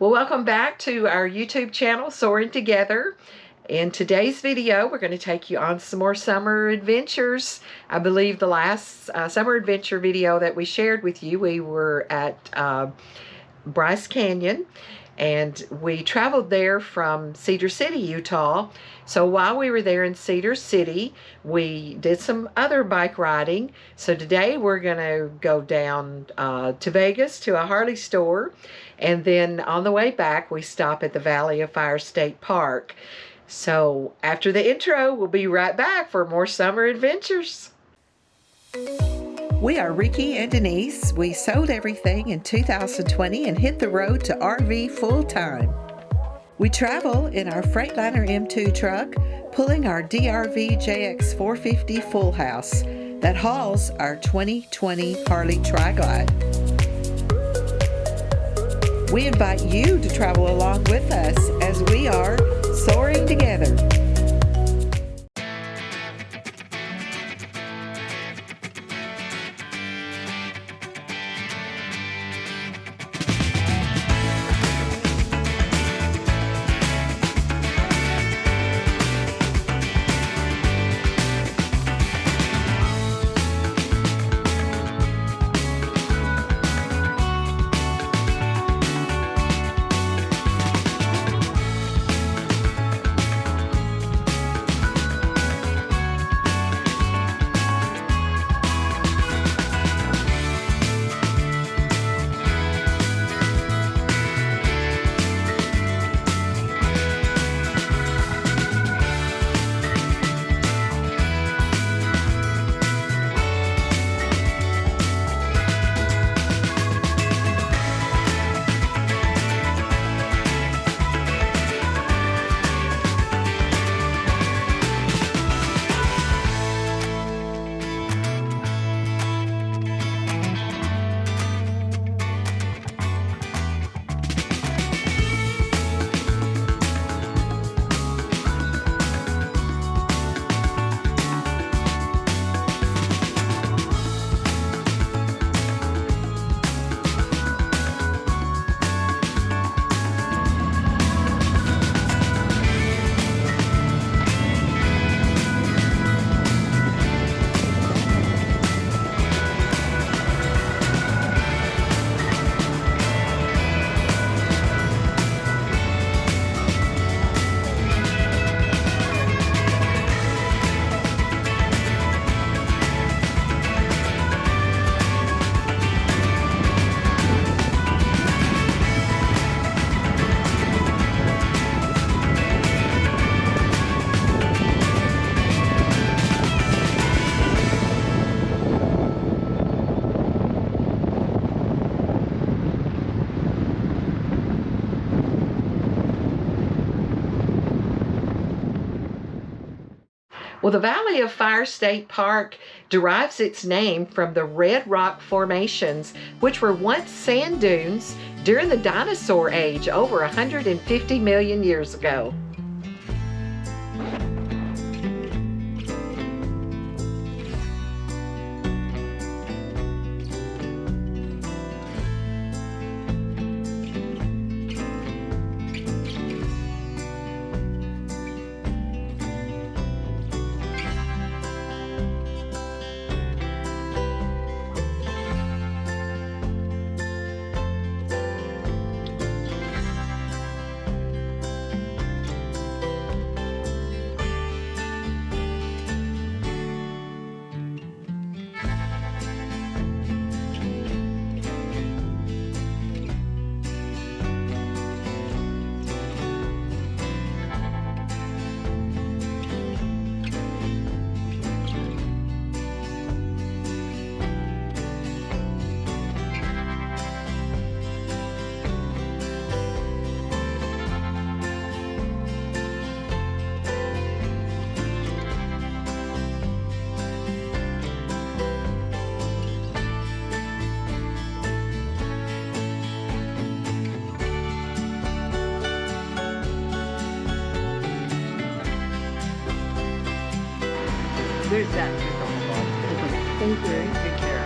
Well, welcome back to our YouTube channel, Soaring Together. In today's video, we're going to take you on some more summer adventures. I believe the last summer adventure video that we shared with you, we were at Bryce Canyon, and we traveled there from Cedar City, Utah. So while we were there in Cedar City, we did some other bike riding. So today we're going to go down to Vegas to a Harley store, and then on the way back we stop at the Valley of Fire State Park. So after the intro, we'll be right back for more summer adventures. We are Rickey and Denise. We sold everything in 2020 and hit the road to RV full time. We travel in our Freightliner M2 truck, pulling our DRV JX 450 full house that hauls our 2020 Harley Tri-Glide. We invite you to travel along with us as we are soaring together. Well, the Valley of Fire State Park derives its name from the red rock formations, which were once sand dunes during the dinosaur age over 150 million years ago. There's that. Thank you. Take care.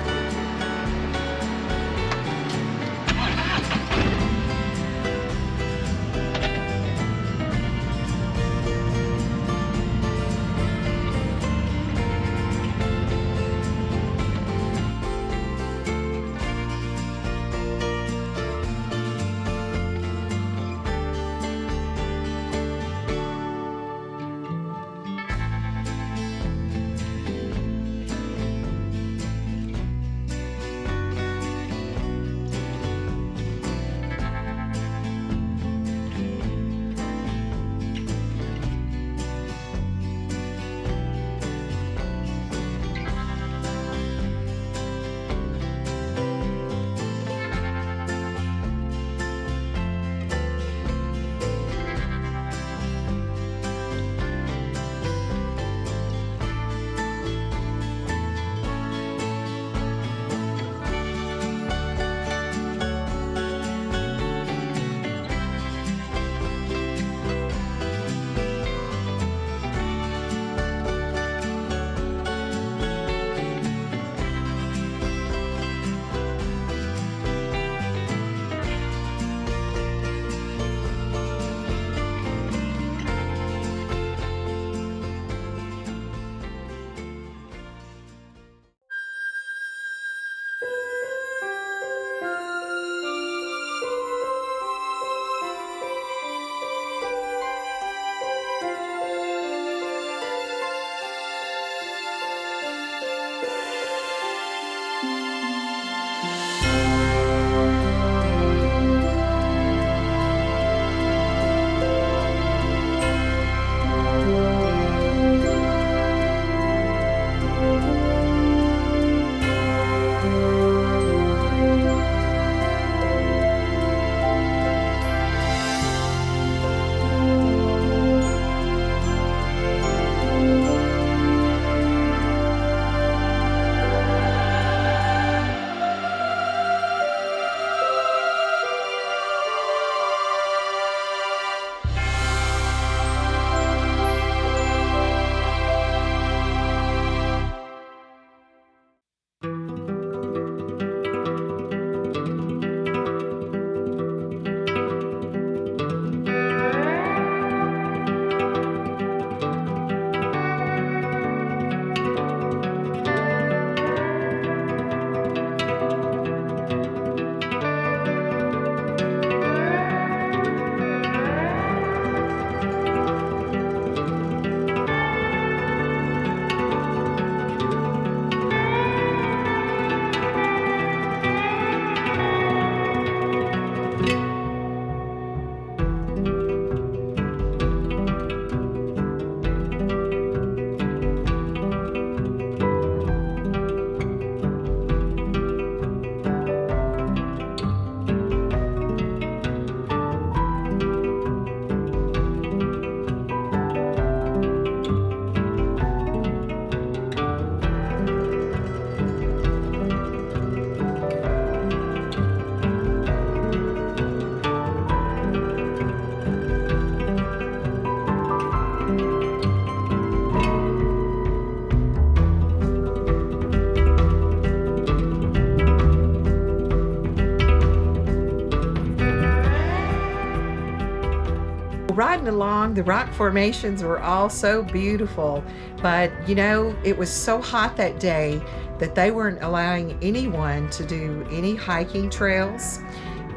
Riding along, the rock formations were all so beautiful, but you know, it was so hot that day that they weren't allowing anyone to do any hiking trails,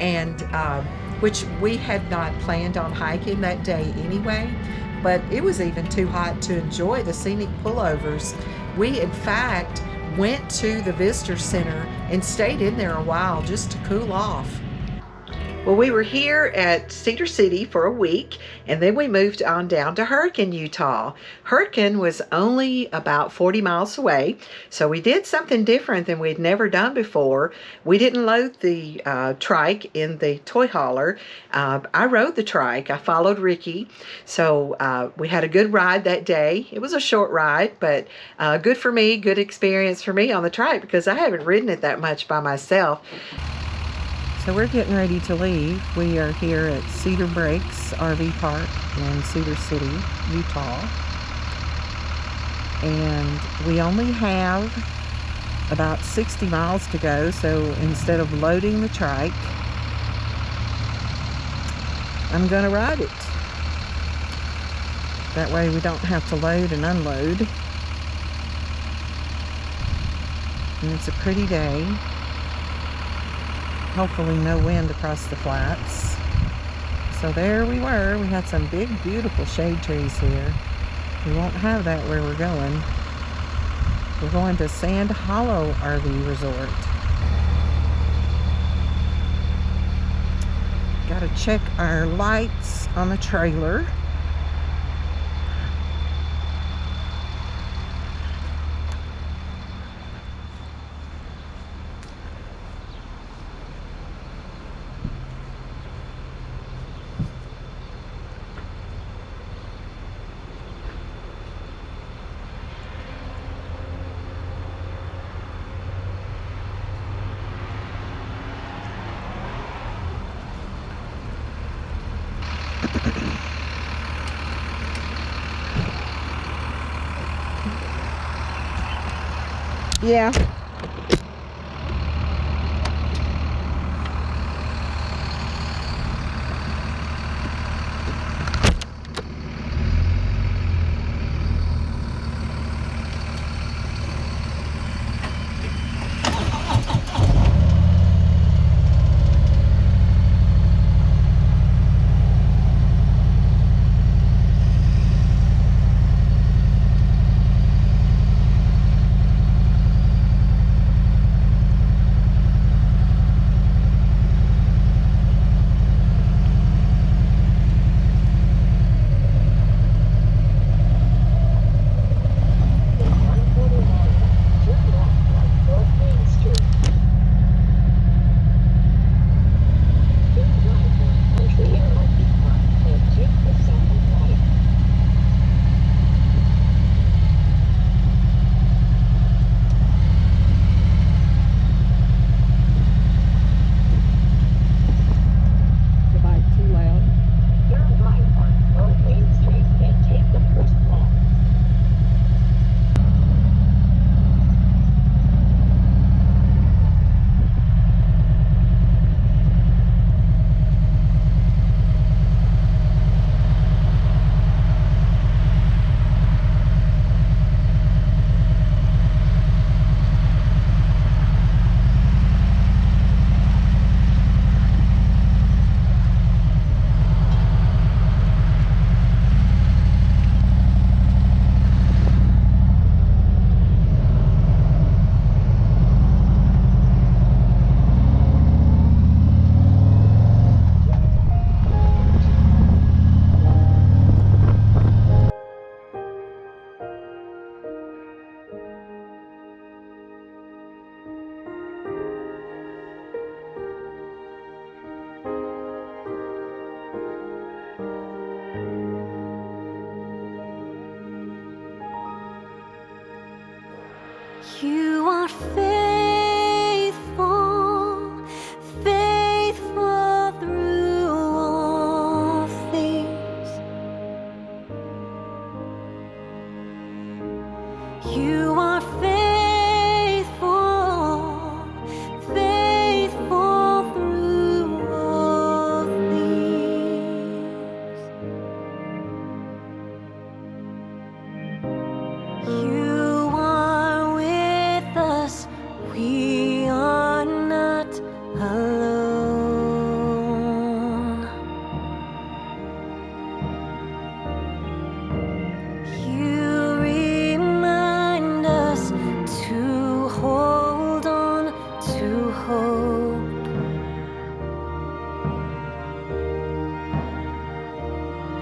and which we had not planned on hiking that day anyway, but it was even too hot to enjoy the scenic pullovers. We, in fact, went to the visitor center and stayed in there a while just to cool off. Well, we were here at Cedar City for a week, and then we moved on down to Hurricane, Utah. Hurricane was only about 40 miles away, so we did something different than we'd never done before. We didn't load the trike in the toy hauler. I rode the trike. I followed Ricky, so we had a good ride that day. It was a short ride, but good for me, good experience for me on the trike because I haven't ridden it that much by myself. So we're getting ready to leave. We are here at Cedar Breaks RV Park in Cedar City, Utah. And we only have about 60 miles to go, so instead of loading the trike, I'm gonna ride it. That way we don't have to load and unload. And it's a pretty day. Hopefully no wind across the flats. So there we were. We had some big, beautiful shade trees here. We won't have that where we're going. We're going to Sand Hollow RV Resort. Got to check our lights on the trailer. Yeah.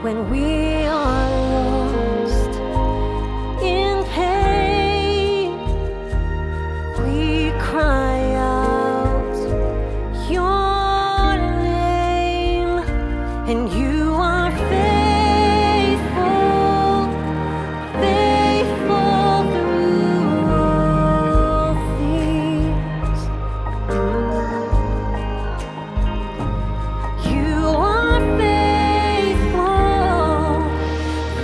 when we are lost in pain, we cry out your name, and you are faithful, faithful through all things. You are faithful,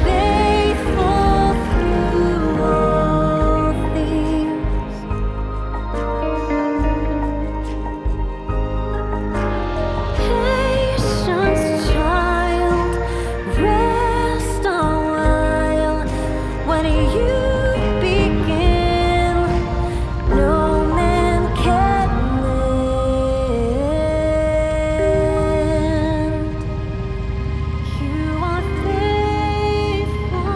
faithful through all things. Patience, child, rest a while. When you begin, no man can mend. You are faithful,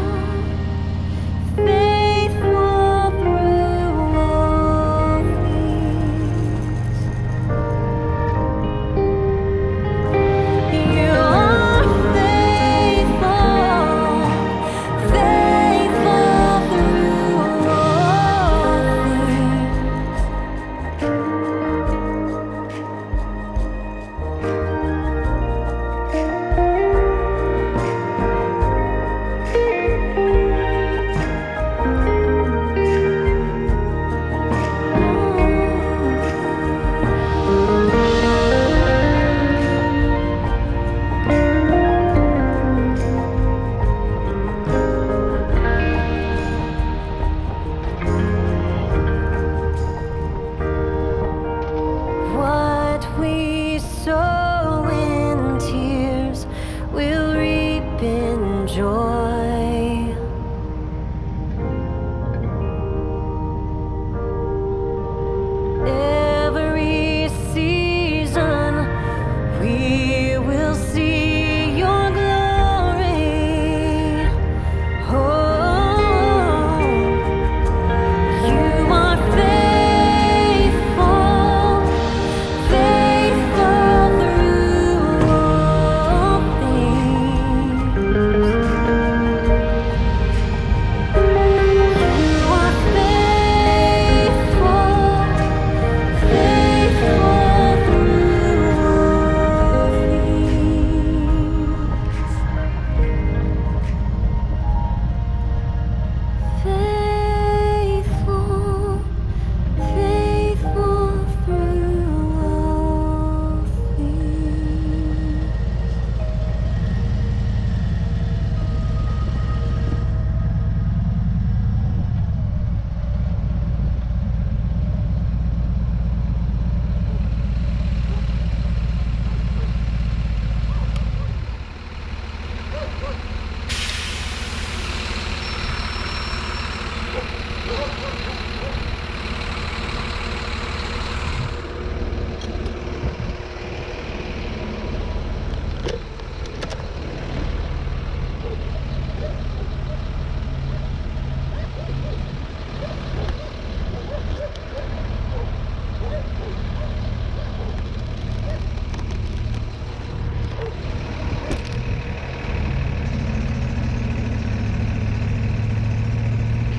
faithful through all things. You are faithful, faithful through all What we sow in tears, we'll reap in joy. Every season, we will see your glory. Oh, you are faithful, faithful through all things. You are faithful, faithful through all things. Faithful, faithful through all things.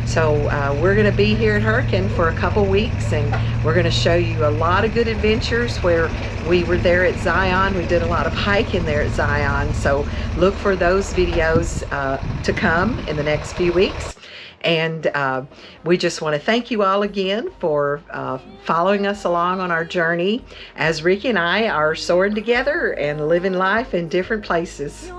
So we're going to be here at Hurricane for a couple weeks, and we're going to show you a lot of good adventures where we were there at Zion. We did a lot of hiking there at Zion, so look for those videos to come in the next few weeks. And we just want to thank you all again for following us along on our journey as Ricky and I are soaring together and living life in different places.